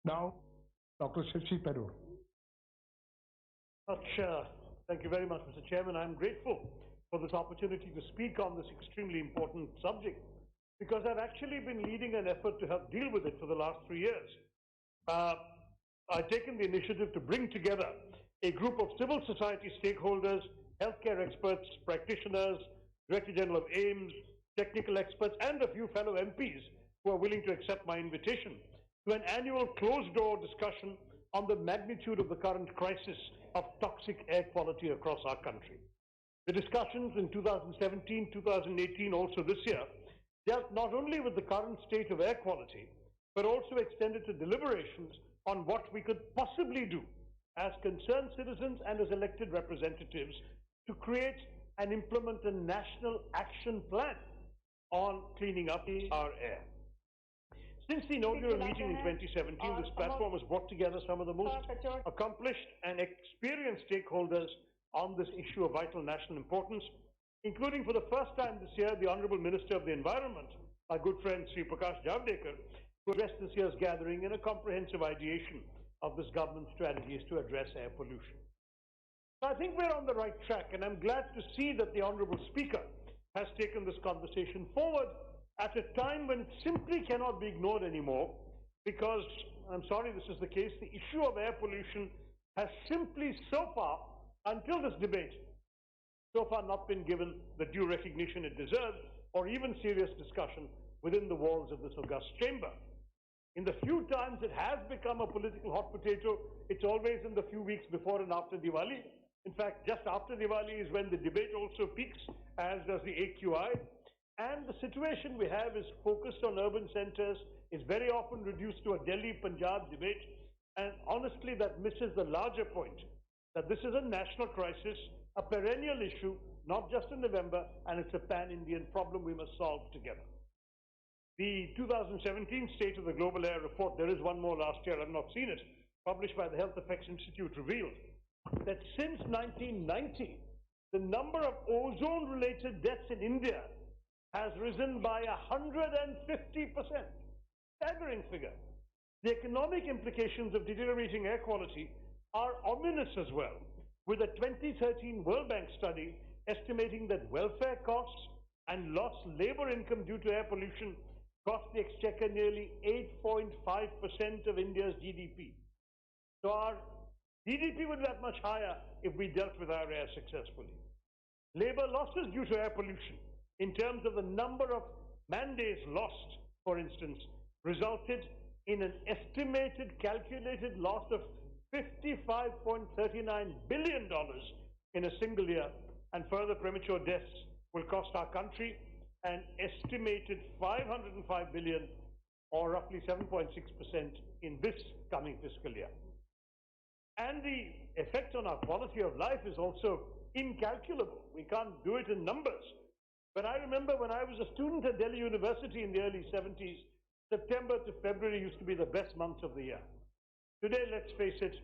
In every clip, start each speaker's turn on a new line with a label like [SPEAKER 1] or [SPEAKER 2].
[SPEAKER 1] Now, Dr. Shashi Tharoor.
[SPEAKER 2] Thank you very much, Mr. Chairman. I'm grateful for this opportunity to speak on this extremely important subject because I've actually been leading an effort to help deal with it for the last 3 years. I've taken the initiative to bring together a group of civil society stakeholders, healthcare experts, practitioners, Director General of AIMS, technical experts, and a few fellow MPs who are willing to accept my invitation to an annual closed-door discussion on the magnitude of the current crisis of toxic air quality across our country. The discussions in 2017, 2018, also this year, dealt not only with the current state of air quality, but also extended to deliberations on what we could possibly do as concerned citizens and as elected representatives to create and implement a national action plan on cleaning up our air. Since the inaugural meeting in 2017, this platform has brought together some of the most accomplished and experienced stakeholders on this issue of vital national importance, including for the first time this year, the Honourable Minister of the Environment, our good friend Sri Prakash Javadekar, who addressed this year's gathering in a comprehensive ideation of this government strategies to address air pollution. So I think we're on the right track, and I'm glad to see that the Honourable Speaker has taken this conversation forward at a time when it simply cannot be ignored anymore, because, I'm sorry this is the case, the issue of air pollution has simply so far, until this debate, so far not been given the due recognition it deserves, or even serious discussion within the walls of this august chamber. In the few times it has become a political hot potato, it's always in the few weeks before and after Diwali. In fact, just after Diwali is when the debate also peaks, as does the AQI. And the situation we have is focused on urban centers, is very often reduced to a Delhi-Punjab debate, and honestly that misses the larger point, that this is a national crisis, a perennial issue, not just in November, and it's a pan-Indian problem we must solve together. The 2017 State of the Global Air Report, there is one more last year, I've not seen it, published by the Health Effects Institute, revealed that since 1990, the number of ozone-related deaths in India has risen by 150%. Staggering figure. The economic implications of deteriorating air quality are ominous as well, with a 2013 World Bank study estimating that welfare costs and lost labor income due to air pollution cost the exchequer nearly 8.5% of India's GDP. So our GDP would be that much higher if we dealt with our air successfully. Labor losses due to air pollution, in terms of the number of man days lost, for instance, resulted in an estimated calculated loss of $55.39 billion in a single year, and further premature deaths will cost our country an estimated $505 billion, or roughly 7.6% in this coming fiscal year. And the effect on our quality of life is also incalculable. We can't do it in numbers. But I remember when I was a student at Delhi University in the early 70s, September to February used to be the best months of the year. Today, let's face it,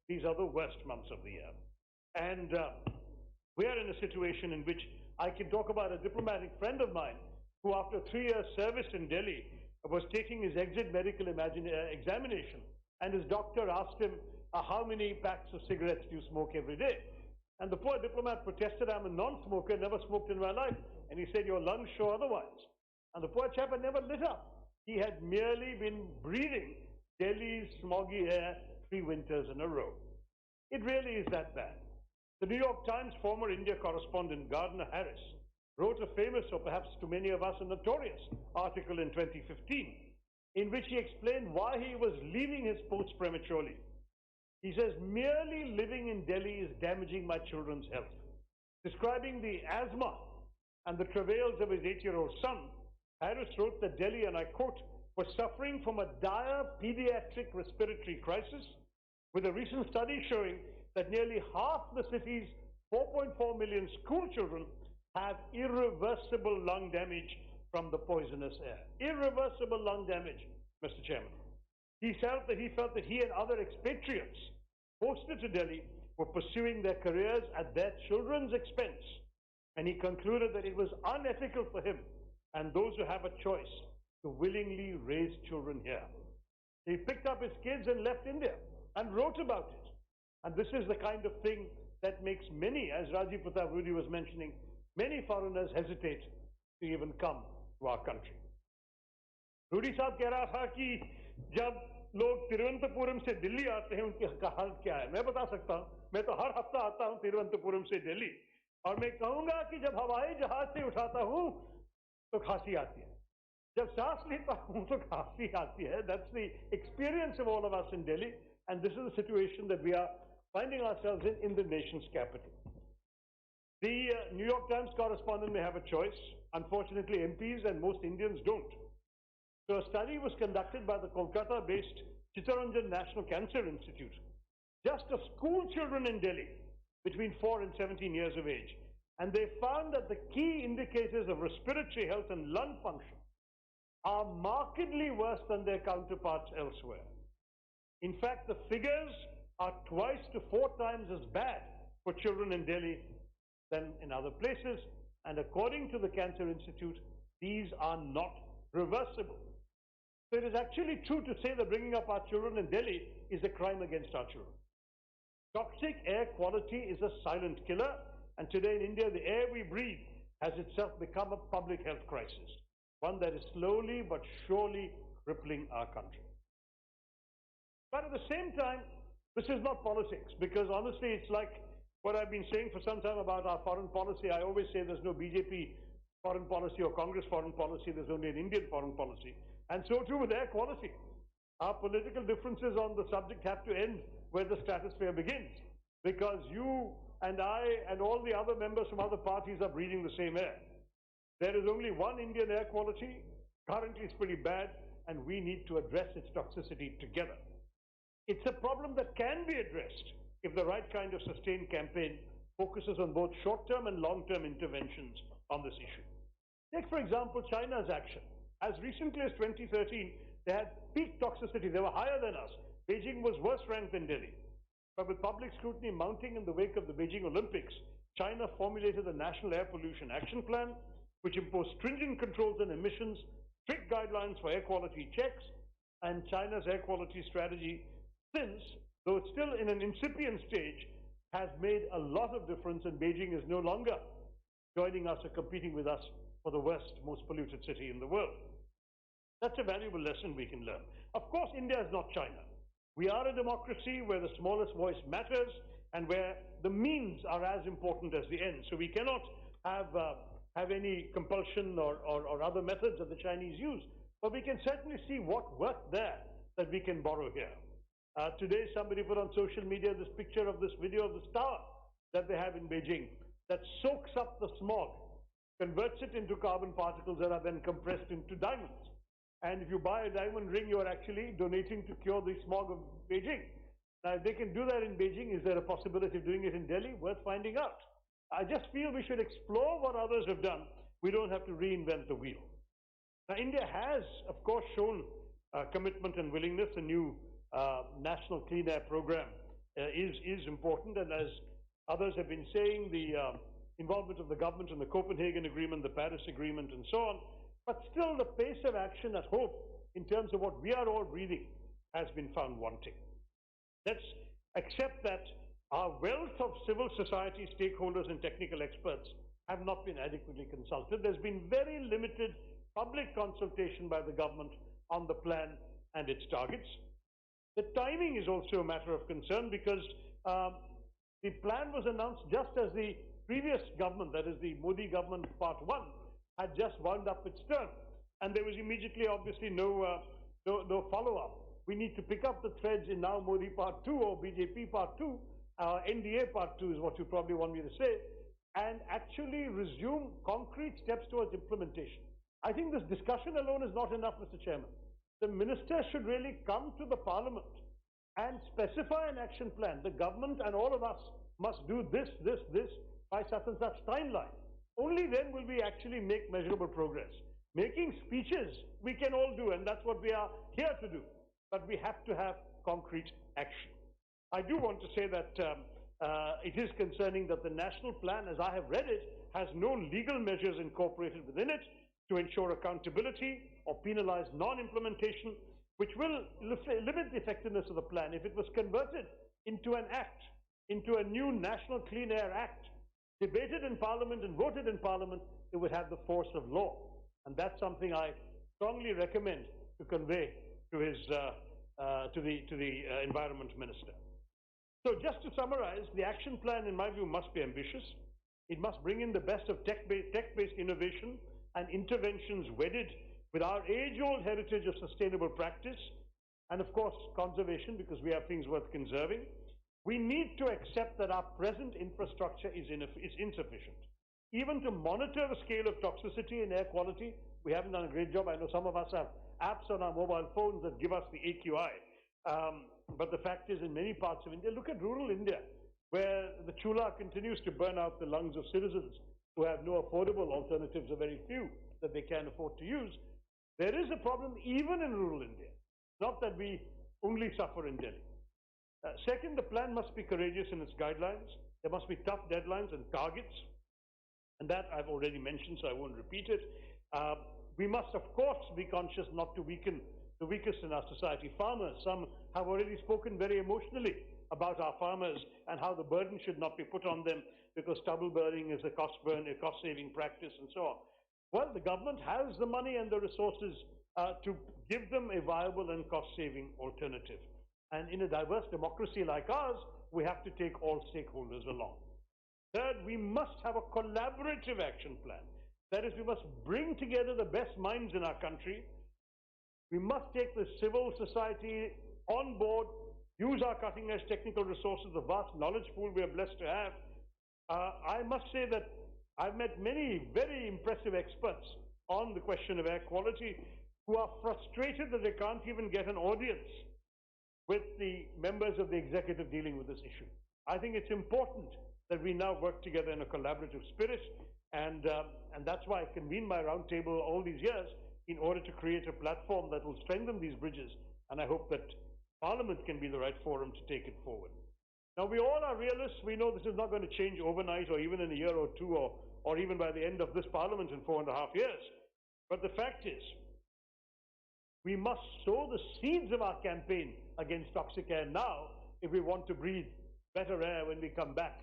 [SPEAKER 2] these are the worst months of the year. And we are in a situation in which I can talk about a diplomatic friend of mine who, after 3 years service in Delhi, was taking his exit medical examination, and his doctor asked him, how many packs of cigarettes do you smoke every day? And the poor diplomat protested, I'm a non-smoker, never smoked in my life. And he said, your lungs show otherwise. And the poor chap had never lit up. He had merely been breathing Delhi's smoggy air 3 winters in a row. It really is that bad. The New York Times former India correspondent Gardner Harris wrote a famous, or perhaps to many of us a notorious, article in 2015, in which he explained why he was leaving his post prematurely. He says, merely living in Delhi is damaging my children's health. Describing the asthma and the travails of his 8-year-old son, Harris wrote that Delhi, and I quote, was suffering from a dire pediatric respiratory crisis, with a recent study showing that nearly half the city's 4.4 million school children have irreversible lung damage from the poisonous air. Irreversible lung damage, Mr. Chairman. He felt that he and other expatriates posted to Delhi were pursuing their careers at their children's expense, and he concluded that it was unethical for him and those who have a choice to willingly raise children here. He picked up his kids and left India and wrote about it. And this is the kind of thing that makes many, as Rajiv Pratap Rudy was mentioning, many foreigners hesitate to even come to our country. Rudy साहब कह रहा था कि जब लोग तिरुवनंतपुरम से दिल्ली आते हैं उनकी हालत क्या है। मैं बता सकता हूं, मैं तो हर हफ्ता आता हूं तिरुवनंतपुरम से दिल्ली, और मैं कहूंगा कि जब हवाई जहाज से उठाता हूं तो खांसी आती है, जब सांस लेता हूं तो खांसी आती है। That's the experience of all of us in Delhi, and this is the situation that we are finding ourselves in the nation's capital. The New York Times correspondent may have a choice. Unfortunately, MPs and most Indians don't. So a study was conducted by the Kolkata-based Chittaranjan National Cancer Institute, just of school children in Delhi between 4 and 17 years of age. And they found that the key indicators of respiratory health and lung function are markedly worse than their counterparts elsewhere. In fact, the figures are twice to 4 times as bad for children in Delhi than in other places. And according to the Cancer Institute, these are not reversible. So it is actually true to say that bringing up our children in Delhi is a crime against our children. Toxic air quality is a silent killer, and today in India, the air we breathe has itself become a public health crisis, one that is slowly but surely crippling our country. But at the same time, this is not politics, because honestly, it's like what I've been saying for some time about our foreign policy. I always say there's no BJP foreign policy or Congress foreign policy, there's only an Indian foreign policy. And so too with air quality. Our political differences on the subject have to end where the stratosphere begins, because you and I and all the other members from other parties are breathing the same air. There is only one Indian air quality. Currently it's pretty bad, and we need to address its toxicity together. It's a problem that can be addressed if the right kind of sustained campaign focuses on both short-term and long-term interventions on this issue. Take, for example, China's action. As recently as 2013, they had peak toxicity. They were higher than us. Beijing was worse ranked than Delhi. But with public scrutiny mounting in the wake of the Beijing Olympics, China formulated a National Air Pollution Action Plan, which imposed stringent controls on emissions, strict guidelines for air quality checks, and China's air quality strategy since, though it's still in an incipient stage, has made a lot of difference, and Beijing is no longer joining us or competing with us for the worst, most polluted city in the world. That's a valuable lesson we can learn. Of course, India is not China. We are a democracy where the smallest voice matters and where the means are as important as the end. So we cannot have any compulsion or other methods that the Chinese use. But we can certainly see what worked there that we can borrow here. Today, somebody put on social media this picture of this video of this tower that they have in Beijing that soaks up the smog, converts it into carbon particles that are then compressed into diamonds. And if you buy a diamond ring, you are actually donating to cure the smog of Beijing. Now, if they can do that in Beijing, is there a possibility of doing it in Delhi? Worth finding out. I just feel we should explore what others have done. We don't have to reinvent the wheel. Now, India has, of course, shown commitment and willingness. A new national clean air program is important. And as others have been saying, the involvement of the government in the Copenhagen Agreement, the Paris Agreement, and so on. But still, the pace of action at home, in terms of what we are all breathing, has been found wanting. Let's accept that our wealth of civil society stakeholders and technical experts have not been adequately consulted. There's been very limited public consultation by the government on the plan and its targets. The timing is also a matter of concern, because the plan was announced just as the previous government, that is the Modi government part 1, had just wound up its term, and there was immediately obviously no follow-up. We need to pick up the threads in now Modi part 2 or BJP part 2, NDA part 2 is what you probably want me to say, and actually resume concrete steps towards implementation. I think this discussion alone is not enough, Mr. Chairman. The minister should really come to the parliament and specify an action plan. The government and all of us must do this by such and such timeline. Only then will we actually make measurable progress. Making speeches we can all do, and that's what we are here to do. But we have to have concrete action. I do want to say that it is concerning that the national plan, as I have read it, has no legal measures incorporated within it to ensure accountability or penalize non-implementation. which will limit the effectiveness of the plan. If it was converted into an act, into a new National Clean Air Act, debated in Parliament and voted in Parliament, it would have the force of law. And that's something I strongly recommend to convey to the Environment Minister. So just to summarize, the action plan, in my view, must be ambitious. It must bring in the best of tech-based innovation and interventions wedded with our age-old heritage of sustainable practice, and of course conservation, because we have things worth conserving. We need to accept that our present infrastructure is insufficient. Even to monitor the scale of toxicity and air quality, we haven't done a great job. I know some of us have apps on our mobile phones that give us the AQI. But the fact is, in many parts of India, look at rural India, where the chula continues to burn out the lungs of citizens who have no affordable alternatives, or very few that they can afford to use. There is a problem even in rural India, not that we only suffer in Delhi. Second, the plan must be courageous in its guidelines. There must be tough deadlines and targets, and that I've already mentioned, so I won't repeat it. We must, of course, be conscious not to weaken the weakest in our society. Farmers, some have already spoken very emotionally about our farmers and how the burden should not be put on them because stubble burning is a cost-saving practice and so on. Well, the government has the money and the resources to give them a viable and cost-saving alternative. And in a diverse democracy like ours, we have to take all stakeholders along. Third, we must have a collaborative action plan. That is, we must bring together the best minds in our country. We must take the civil society on board, use our cutting-edge technical resources, the vast knowledge pool we are blessed to have. I must say that I've met many very impressive experts on the question of air quality who are frustrated that they can't even get an audience with the members of the executive dealing with this issue. I think it's important that we now work together in a collaborative spirit, and that's why I convened my roundtable all these years in order to create a platform that will strengthen these bridges, and I hope that Parliament can be the right forum to take it forward. Now, we all are realists. We know this is not going to change overnight or even in a year or two or even by the end of this Parliament in 4.5 years. But the fact is, we must sow the seeds of our campaign against toxic air now if we want to breathe better air when we come back,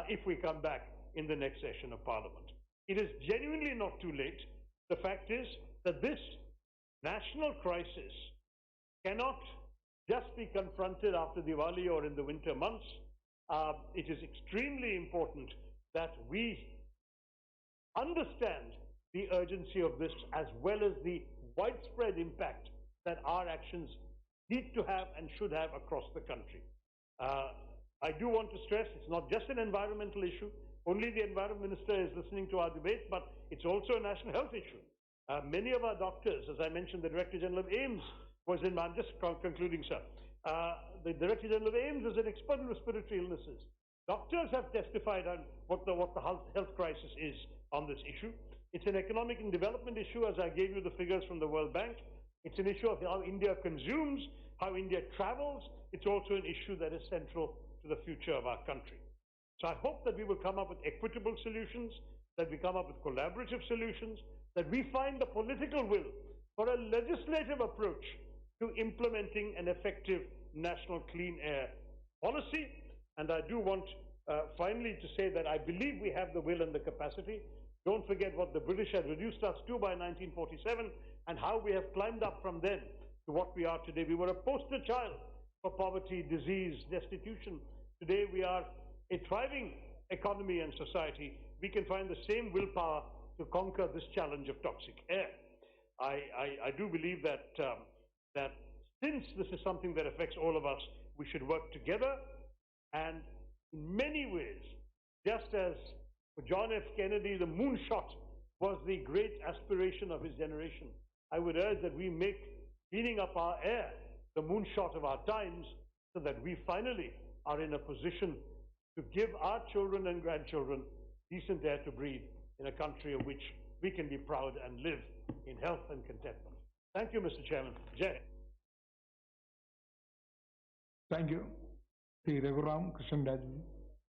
[SPEAKER 2] if we come back in the next session of Parliament. It is genuinely not too late. The fact is that this national crisis cannot just be confronted after Diwali or in the winter months. It is extremely important that we understand the urgency of this as well as the widespread impact that our actions need to have and should have across the country. I do want to stress it's not just an environmental issue. Only the Environment Minister is listening to our debate, but it's also a national health issue. Many of our doctors, as I mentioned, the Director General of AIIMS was in, I'm just concluding, sir. The Director General of AIIMS is an expert in respiratory illnesses. Doctors have testified on what the health crisis is on this issue. It's an economic and development issue, as I gave you the figures from the World Bank. It's an issue of how India consumes, how India travels. It's also an issue that is central to the future of our country. So I hope that we will come up with equitable solutions, that we come up with collaborative solutions, that we find the political will for a legislative approach to implementing an effective national clean air policy. And I do want finally to say that I believe we have the will and the capacity. Don't forget what the British had reduced us to by 1947 and how we have climbed up from then to what we are today. We were a poster child for poverty, disease, destitution. Today we are a thriving economy and society. We can find the same willpower to conquer this challenge of toxic air. I do believe that that since this is something that affects all of us, we should work together. And in many ways, just as for John F. Kennedy, the moonshot was the great aspiration of his generation, I would urge that we make cleaning up our air the moonshot of our times, so that we finally are in a position to give our children and grandchildren decent air to breathe in a country of which we can be proud and live in health and contentment. Thank you, Mr. Chairman. Jai.
[SPEAKER 1] Thank you. P. Raghuram Krishnandaji.